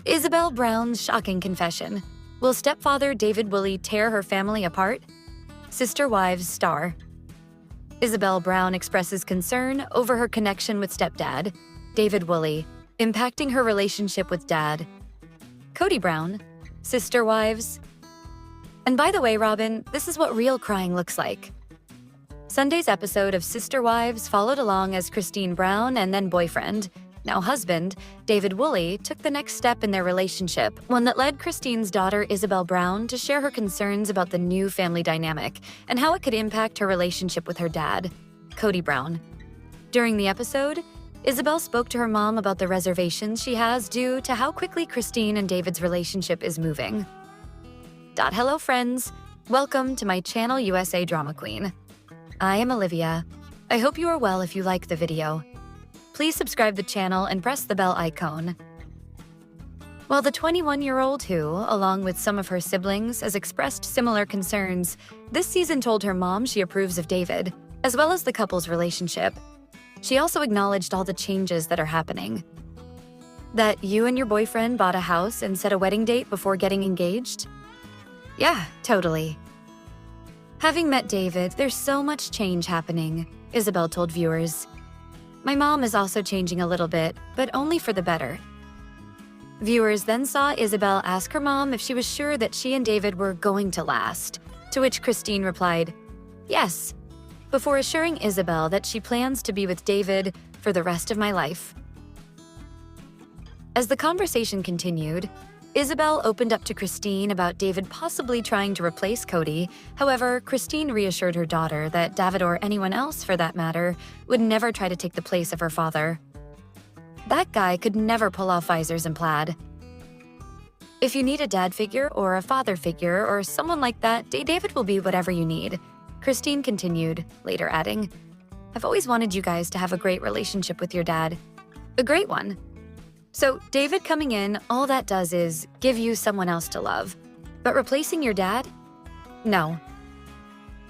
Ysable Brown's shocking confession. Will stepfather David Wolley tear her family apart? Sister Wives star. Ysable Brown expresses concern over her connection with stepdad, David Wolley, impacting her relationship with dad. Cody Brown, Sister Wives. And by the way, Robin, this is what real crying looks like. Sunday's episode of Sister Wives followed along as Christine Brown and then boyfriend, now husband, David Wolley, took the next step in their relationship, one that led Christine's daughter Ysable Brown to share her concerns about the new family dynamic and how it could impact her relationship with her dad, Cody Brown. During the episode, Ysable spoke to her mom about the reservations she has due to how quickly Christine and David's relationship is moving. Hello friends, welcome to my channel USA Drama Queen. I am Olivia. I hope you are well if you like the video. Please subscribe the channel and press the bell icon. While the 21-year-old who, along with some of her siblings, has expressed similar concerns, this season told her mom she approves of David, as well as the couple's relationship. She also acknowledged all the changes that are happening. That you and your boyfriend bought a house and set a wedding date before getting engaged? Yeah, totally. Having met David, there's so much change happening, Ysable told viewers. My mom is also changing a little bit, but only for the better. Viewers then saw Ysable ask her mom if she was sure that she and David were going to last, to which Christine replied, yes, before assuring Ysable that she plans to be with David for the rest of my life. As the conversation continued, Ysable opened up to Christine about David possibly trying to replace Cody. However, Christine reassured her daughter that David, or anyone else for that matter, would never try to take the place of her father. That guy could never pull off visors and plaid. If you need a dad figure or a father figure or someone like that, David will be whatever you need, Christine continued, later adding, I've always wanted you guys to have a great relationship with your dad. A great one. So David coming in, all that does is give you someone else to love. But replacing your dad? No.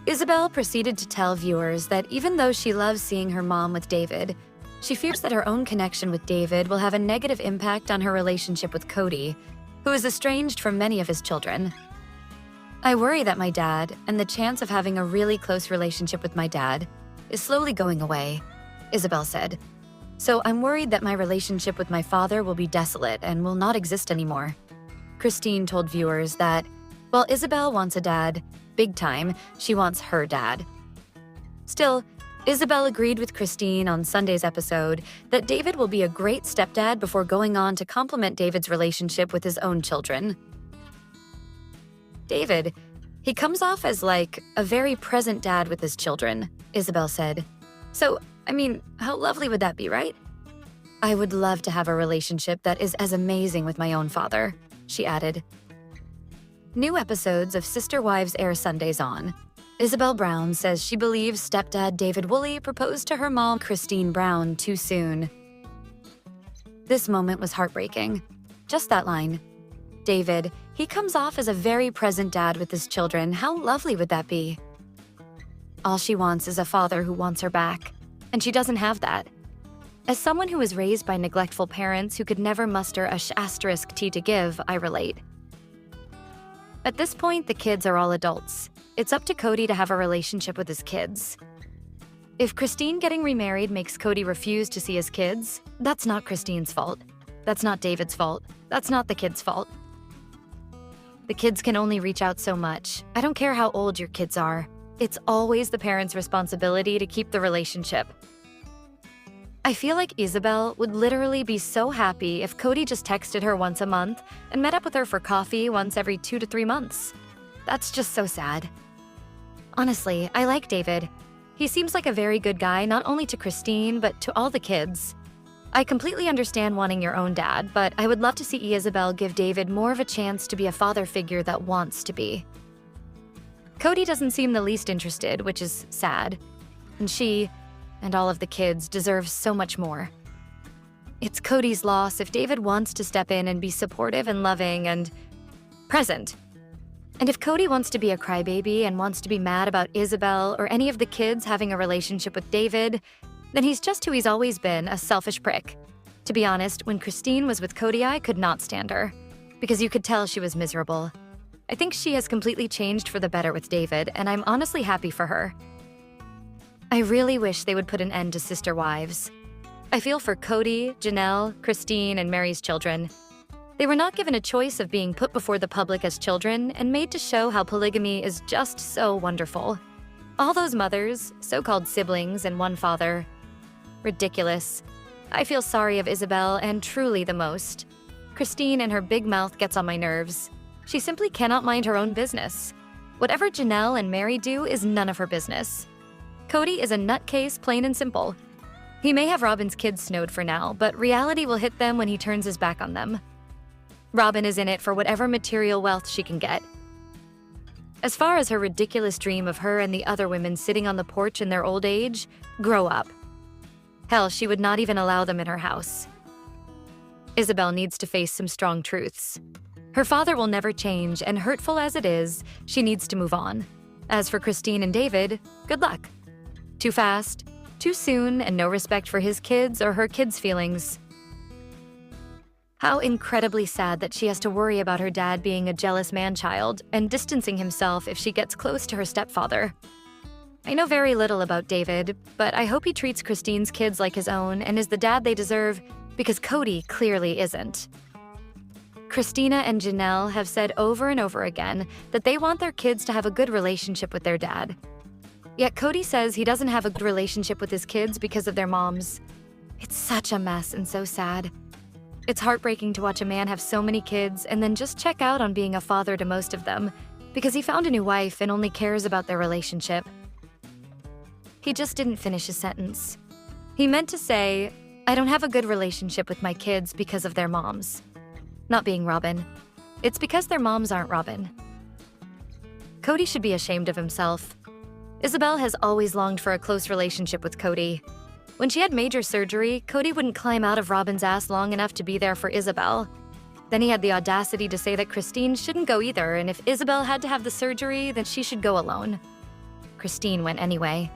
Ysable proceeded to tell viewers that even though she loves seeing her mom with David, she fears that her own connection with David will have a negative impact on her relationship with Cody, who is estranged from many of his children. I worry that my dad, and the chance of having a really close relationship with my dad, is slowly going away, Ysable said. So I'm worried that my relationship with my father will be desolate and will not exist anymore. Christine told viewers that, while Ysable wants a dad, big time, she wants her dad. Still, Ysable agreed with Christine on Sunday's episode that David will be a great stepdad before going on to complement David's relationship with his own children. David, he comes off as like a very present dad with his children, Ysable said. So, I mean, how lovely would that be, right? I would love to have a relationship that is as amazing with my own father, she added. New episodes of Sister Wives air Sundays on. Ysable Brown says she believes stepdad David Wolley proposed to her mom, Christine Brown, too soon. This moment was heartbreaking. Just that line. David, he comes off as a very present dad with his children. How lovely would that be? All she wants is a father who wants her back. And she doesn't have that. As someone who was raised by neglectful parents who could never muster a *T to give, I relate. At this point, the kids are all adults. It's up to Cody to have a relationship with his kids. If Christine getting remarried makes Cody refuse to see his kids, that's not Christine's fault. That's not David's fault. That's not the kids' fault. The kids can only reach out so much. I don't care how old your kids are. It's always the parents' responsibility to keep the relationship. I feel like Ysable would literally be so happy if Cody just texted her once a month and met up with her for coffee once every 2 to 3 months. That's just so sad. Honestly, I like David. He seems like a very good guy, not only to Christine, but to all the kids. I completely understand wanting your own dad, but I would love to see Ysable give David more of a chance to be a father figure that wants to be. Cody doesn't seem the least interested, which is sad. And she, and all of the kids, deserve so much more. It's Cody's loss if David wants to step in and be supportive and loving and present. And if Cody wants to be a crybaby and wants to be mad about Ysable or any of the kids having a relationship with David, then he's just who he's always been, a selfish prick. To be honest, when Christine was with Cody, I could not stand her, because you could tell she was miserable. I think she has completely changed for the better with David, and I'm honestly happy for her. I really wish they would put an end to sister wives. I feel for Cody, Janelle, Christine, and Mary's children. They were not given a choice of being put before the public as children and made to show how polygamy is just so wonderful. All those mothers, so-called siblings, and one father. Ridiculous. I feel sorry of Ysable, and truly the most. Christine and her big mouth gets on my nerves. She simply cannot mind her own business. Whatever Janelle and Mary do is none of her business. Cody is a nutcase, plain and simple. He may have Robin's kids snowed for now, but reality will hit them when he turns his back on them. Robin is in it for whatever material wealth she can get. As far as her ridiculous dream of her and the other women sitting on the porch in their old age, grow up. Hell, she would not even allow them in her house. Ysable needs to face some strong truths. Her father will never change, and hurtful as it is, she needs to move on. As for Christine and David, good luck. Too fast, too soon, and no respect for his kids or her kids' feelings. How incredibly sad that she has to worry about her dad being a jealous man-child and distancing himself if she gets close to her stepfather. I know very little about David, but I hope he treats Christine's kids like his own and is the dad they deserve, because Cody clearly isn't. Christina and Janelle have said over and over again that they want their kids to have a good relationship with their dad. Yet Cody says he doesn't have a good relationship with his kids because of their moms. It's such a mess and so sad. It's heartbreaking to watch a man have so many kids and then just check out on being a father to most of them because he found a new wife and only cares about their relationship. He just didn't finish his sentence. He meant to say, I don't have a good relationship with my kids because of their moms. Not being Robin. It's because their moms aren't Robin. Cody should be ashamed of himself. Ysable has always longed for a close relationship with Cody. When she had major surgery, Cody wouldn't climb out of Robin's ass long enough to be there for Ysable. Then he had the audacity to say that Christine shouldn't go either, and if Ysable had to have the surgery, then she should go alone. Christine went anyway.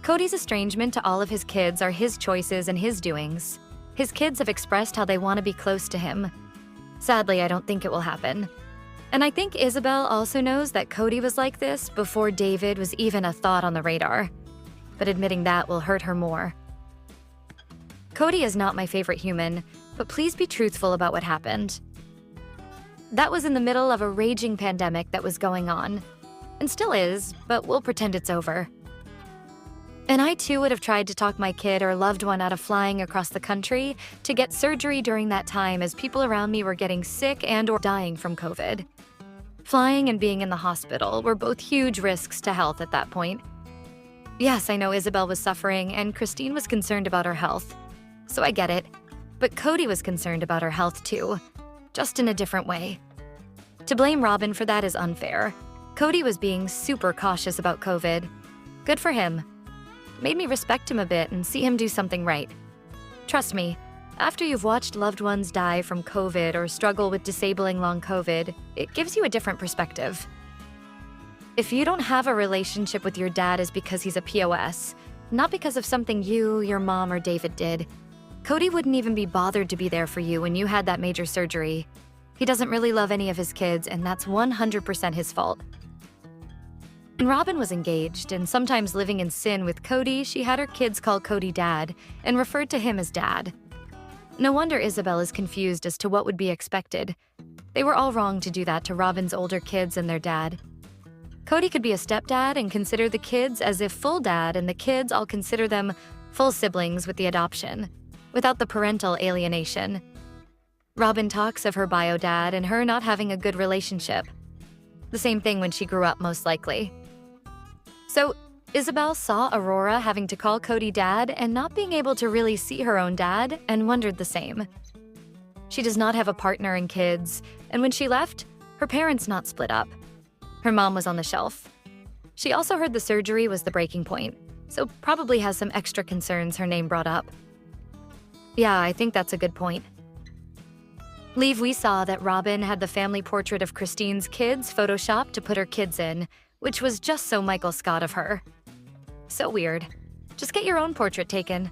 Cody's estrangement to all of his kids are his choices and his doings. His kids have expressed how they want to be close to him. Sadly, I don't think it will happen. And I think Ysable also knows that Cody was like this before David was even a thought on the radar. But admitting that will hurt her more. Cody is not my favorite human, but please be truthful about what happened. That was in the middle of a raging pandemic that was going on. And still is, but we'll pretend it's over. And I too would have tried to talk my kid or loved one out of flying across the country to get surgery during that time as people around me were getting sick and or dying from COVID. Flying and being in the hospital were both huge risks to health at that point. Yes, I know Ysable was suffering and Christine was concerned about her health. So I get it. But Cody was concerned about her health too, just in a different way. To blame Robin for that is unfair. Cody was being super cautious about COVID. Good for him. Made me respect him a bit and see him do something right. Trust me, after you've watched loved ones die from COVID or struggle with disabling long COVID, it gives you a different perspective. If you don't have a relationship with your dad is because he's a POS, not because of something you, your mom, or David did. Cody wouldn't even be bothered to be there for you when you had that major surgery. He doesn't really love any of his kids, and that's 100% his fault. When Robin was engaged and sometimes living in sin with Cody, she had her kids call Cody Dad and referred to him as Dad. No wonder Ysable is confused as to what would be expected. They were all wrong to do that to Robin's older kids and their dad. Cody could be a stepdad and consider the kids as if full dad, and the kids all consider them full siblings with the adoption, without the parental alienation. Robin talks of her bio dad and her not having a good relationship. The same thing when she grew up, most likely. So, Ysable saw Aurora having to call Cody Dad and not being able to really see her own dad and wondered the same. She does not have a partner and kids, and when she left, her parents not split up. Her mom was on the shelf. She also heard the surgery was the breaking point, so probably has some extra concerns her name brought up. Yeah, I think that's a good point. We saw that Robin had the family portrait of Christine's kids photoshopped to put her kids in, which was just so Michael Scott of her. So weird. Just get your own portrait taken.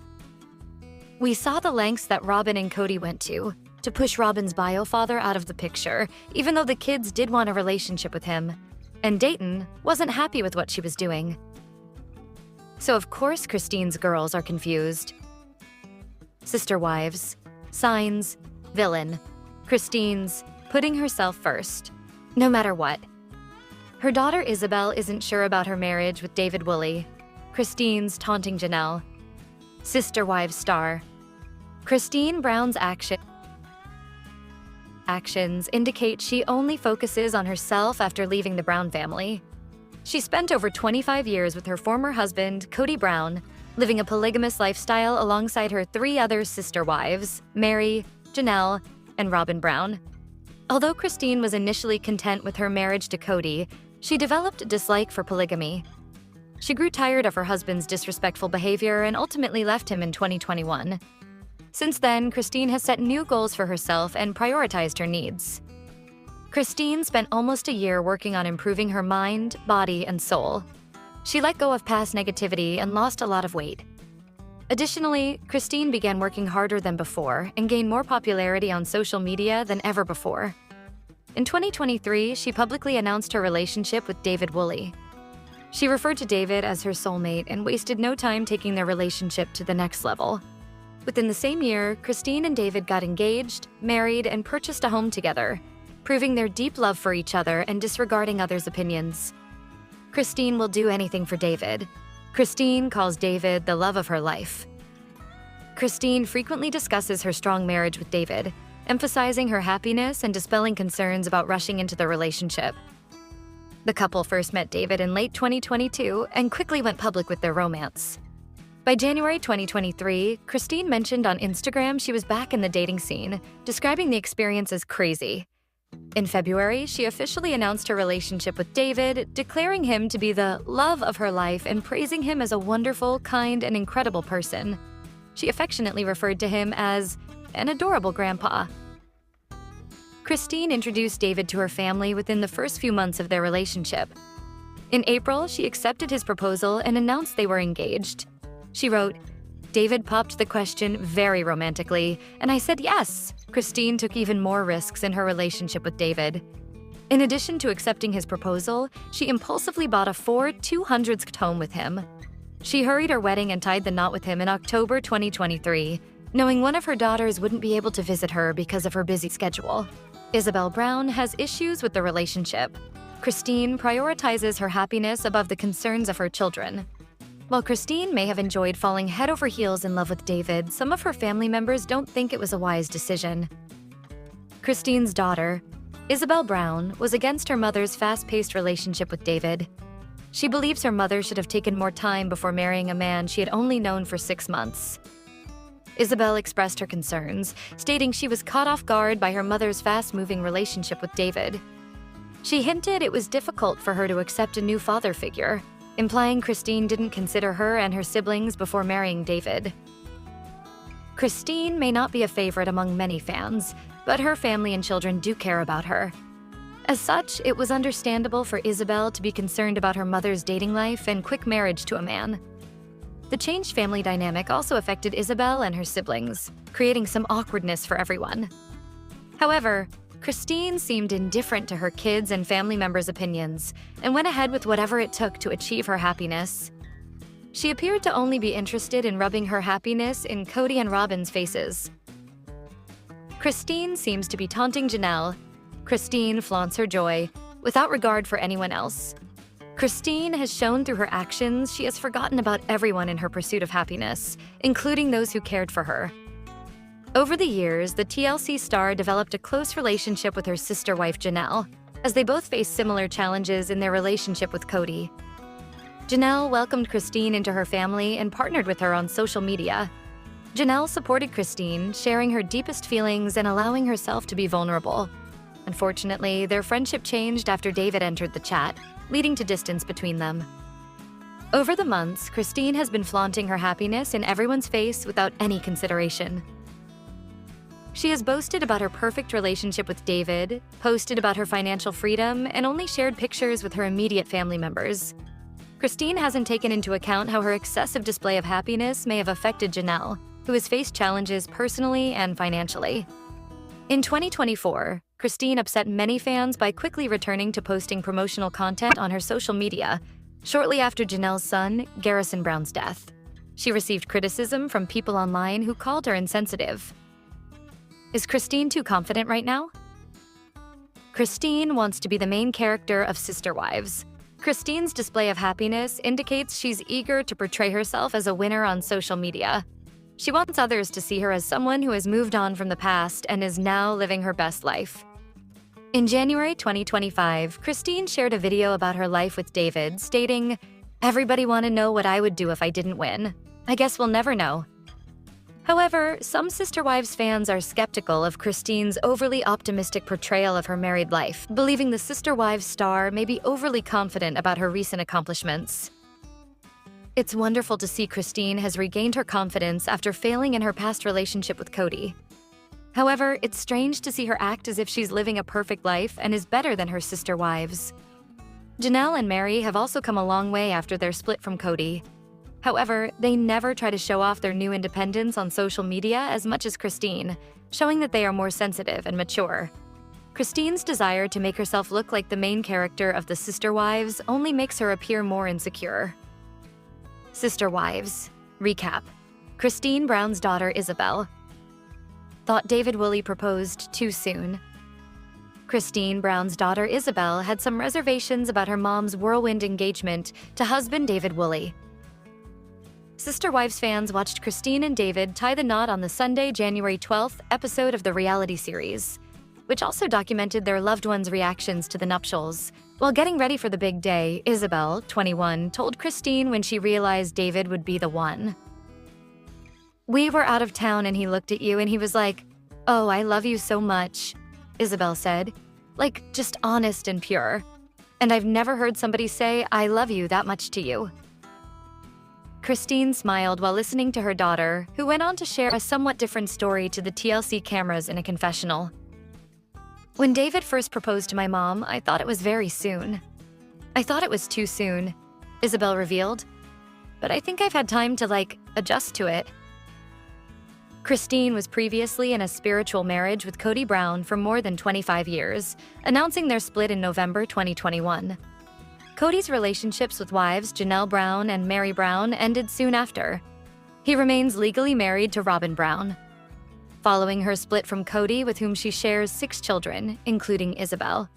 We saw the lengths that Robin and Cody went to push Robin's bio father out of the picture, even though the kids did want a relationship with him. And Dayton wasn't happy with what she was doing. So of course Christine's girls are confused. Sister wives, signs, villain. Christine's putting herself first, no matter what. Her daughter Ysable isn't sure about her marriage with David Wolley. Christine's taunting Janelle. Sister wives star. Christine Brown's actions indicate she only focuses on herself after leaving the Brown family. She spent over 25 years with her former husband, Cody Brown, living a polygamous lifestyle alongside her 3 other sister wives, Mary, Janelle, and Robin Brown. Although Christine was initially content with her marriage to Cody, she developed a dislike for polygamy. She grew tired of her husband's disrespectful behavior and ultimately left him in 2021. Since then, Christine has set new goals for herself and prioritized her needs. Christine spent almost a year working on improving her mind, body, and soul. She let go of past negativity and lost a lot of weight. Additionally, Christine began working harder than before and gained more popularity on social media than ever before. In 2023, she publicly announced her relationship with David Wolley. She referred to David as her soulmate and wasted no time taking their relationship to the next level. Within the same year, Christine and David got engaged, married, and purchased a home together, proving their deep love for each other and disregarding others' opinions. Christine will do anything for David. Christine calls David the love of her life. Christine frequently discusses her strong marriage with David, emphasizing her happiness and dispelling concerns about rushing into the relationship. The couple first met David in late 2022 and quickly went public with their romance. By January 2023, Christine mentioned on Instagram she was back in the dating scene, describing the experience as crazy. In February, she officially announced her relationship with David, declaring him to be the love of her life and praising him as a wonderful, kind, and incredible person. She affectionately referred to him as an adorable grandpa. Christine introduced David to her family within the first few months of their relationship. In April, she accepted his proposal and announced they were engaged. She wrote, "David popped the question very romantically, and I said yes." Christine took even more risks in her relationship with David. In addition to accepting his proposal, she impulsively bought a Ford 200s home with him. She hurried her wedding and tied the knot with him in October 2023, knowing one of her daughters wouldn't be able to visit her because of her busy schedule. Ysable Brown has issues with the relationship. Christine prioritizes her happiness above the concerns of her children. While Christine may have enjoyed falling head over heels in love with David, some of her family members don't think it was a wise decision. Christine's daughter, Ysable Brown, was against her mother's fast-paced relationship with David. She believes her mother should have taken more time before marrying a man she had only known for 6 months. Ysable expressed her concerns, stating she was caught off guard by her mother's fast-moving relationship with David. She hinted it was difficult for her to accept a new father figure, implying Christine didn't consider her and her siblings before marrying David. Christine may not be a favorite among many fans, but her family and children do care about her. As such, it was understandable for Ysable to be concerned about her mother's dating life and quick marriage to a man. The changed family dynamic also affected Ysable and her siblings, creating some awkwardness for everyone. However, Christine seemed indifferent to her kids' and family members' opinions and went ahead with whatever it took to achieve her happiness. She appeared to only be interested in rubbing her happiness in Cody and Robin's faces. Christine seems to be taunting Janelle. Christine flaunts her joy, without regard for anyone else. Christine has shown through her actions she has forgotten about everyone in her pursuit of happiness, including those who cared for her. Over the years, the TLC star developed a close relationship with her sister wife Janelle, as they both faced similar challenges in their relationship with Cody. Janelle welcomed Christine into her family and partnered with her on social media. Janelle supported Christine, sharing her deepest feelings and allowing herself to be vulnerable. Unfortunately, their friendship changed after David entered the chat, leading to distance between them. Over the months, Christine has been flaunting her happiness in everyone's face without any consideration. She has boasted about her perfect relationship with David, posted about her financial freedom, and only shared pictures with her immediate family members. Christine hasn't taken into account how her excessive display of happiness may have affected Janelle, who has faced challenges personally and financially. In 2024, Christine upset many fans by quickly returning to posting promotional content on her social media shortly after Janelle's son, Garrison Brown's death. She received criticism from people online who called her insensitive. Is Christine too confident right now? Christine wants to be the main character of Sister Wives. Christine's display of happiness indicates she's eager to portray herself as a winner on social media. She wants others to see her as someone who has moved on from the past and is now living her best life. In January 2025, Christine shared a video about her life with David, stating, "Everybody want to know what I would do if I didn't win. I guess we'll never know." However, some Sister Wives fans are skeptical of Christine's overly optimistic portrayal of her married life, believing the Sister Wives star may be overly confident about her recent accomplishments. It's wonderful to see Christine has regained her confidence after failing in her past relationship with Cody. However, it's strange to see her act as if she's living a perfect life and is better than her sister wives. Janelle and Mary have also come a long way after their split from Cody. However, they never try to show off their new independence on social media as much as Christine, showing that they are more sensitive and mature. Christine's desire to make herself look like the main character of the Sister Wives only makes her appear more insecure. Sister Wives. Recap. Christine Brown's daughter, Ysable. Thought David Wolley proposed too soon. Christine Brown's daughter, Ysable, had some reservations about her mom's whirlwind engagement to husband David Wolley. Sister Wives fans watched Christine and David tie the knot on the Sunday, January 12th episode of the reality series, which also documented their loved ones' reactions to the nuptials. While getting ready for the big day, Ysable, 21, told Christine when she realized David would be the one. "We were out of town and he looked at you and he was like, 'Oh, I love you so much,'" Ysable said. "Like, just honest and pure. And I've never heard somebody say, 'I love you' that much to you." Christine smiled while listening to her daughter, who went on to share a somewhat different story to the TLC cameras in a confessional. "When David first proposed to my mom, I thought it was very soon. I thought it was too soon," Ysable revealed. "But I think I've had time to, adjust to it." Christine was previously in a spiritual marriage with Cody Brown for more than 25 years, announcing their split in November 2021. Cody's relationships with wives Janelle Brown and Mary Brown ended soon after. He remains legally married to Robin Brown. Following her split from Cody, with whom she shares 6 children, including Ysable,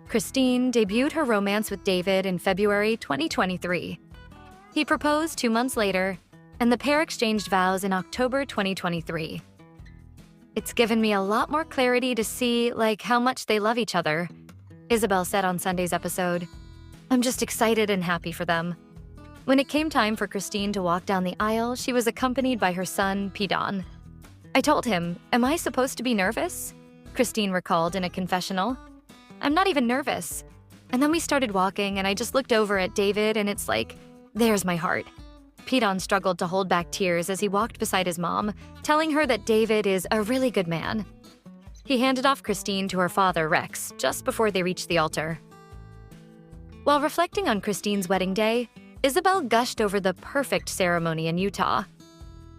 Christine debuted her romance with David in February 2023. He proposed 2 months later, and the pair exchanged vows in October 2023. "It's given me a lot more clarity to see, how much they love each other," Ysable said on Sunday's episode. "I'm just excited and happy for them." When it came time for Christine to walk down the aisle, she was accompanied by her son, Pidon. "I told him, 'Am I supposed to be nervous?' Christine recalled in a confessional. "I'm not even nervous. And then we started walking and I just looked over at David and it's like, there's my heart." Pidon struggled to hold back tears as he walked beside his mom, telling her that David is a really good man. He handed off Christine to her father, Rex, just before they reached the altar. While reflecting on Christine's wedding day, Ysable gushed over the perfect ceremony in Utah.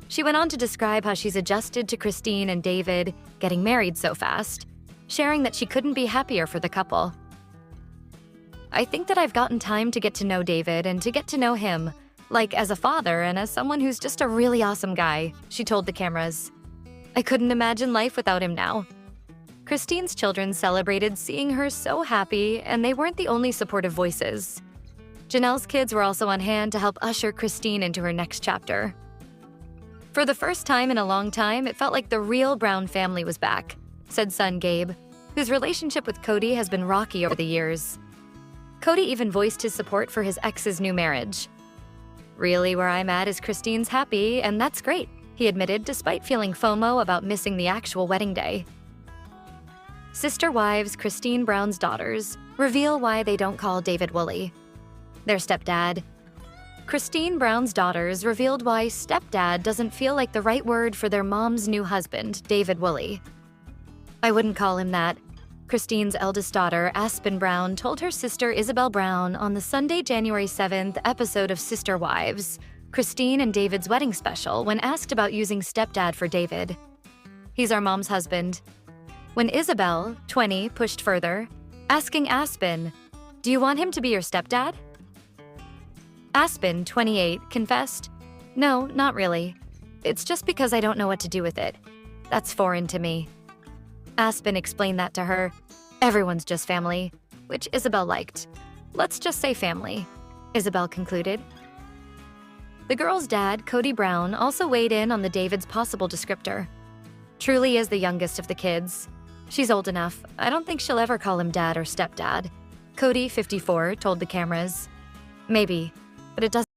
She went on to describe how she's adjusted to Christine and David getting married so fast, sharing that she couldn't be happier for the couple. "I think that I've gotten time to get to know David and to get to know him, as a father and as someone who's just a really awesome guy," she told the cameras. "I couldn't imagine life without him now." Christine's children celebrated seeing her so happy, and they weren't the only supportive voices. Janelle's kids were also on hand to help usher Christine into her next chapter. "For the first time in a long time, it felt like the real Brown family was back," said son Gabe, whose relationship with Cody has been rocky over the years. Cody even voiced his support for his ex's new marriage. "Really, where I'm at is Christine's happy, and that's great," he admitted, despite feeling FOMO about missing the actual wedding day. Sister Wives Christine Brown's daughters reveal why they don't call David Wolley. Their stepdad. Christine Brown's daughters revealed why stepdad doesn't feel like the right word for their mom's new husband, David Wolley. "I wouldn't call him that," Christine's eldest daughter, Aspen Brown, told her sister Ysable Brown on the Sunday, January 7th episode of Sister Wives, Christine and David's wedding special when asked about using stepdad for David. He's our mom's husband. When Ysable, 20, pushed further, asking Aspen, do you want him to be your stepdad? Aspen, 28, confessed, no, not really. It's just because I don't know what to do with it. That's foreign to me. Aspen explained that to her. Everyone's just family, which Ysable liked. Let's just say family, Ysable concluded. The girl's dad, Cody Brown, also weighed in on the David's possible descriptor. Truly is the youngest of the kids. She's old enough. I don't think she'll ever call him dad or stepdad. Cody, 54, told the cameras. Maybe, but it doesn't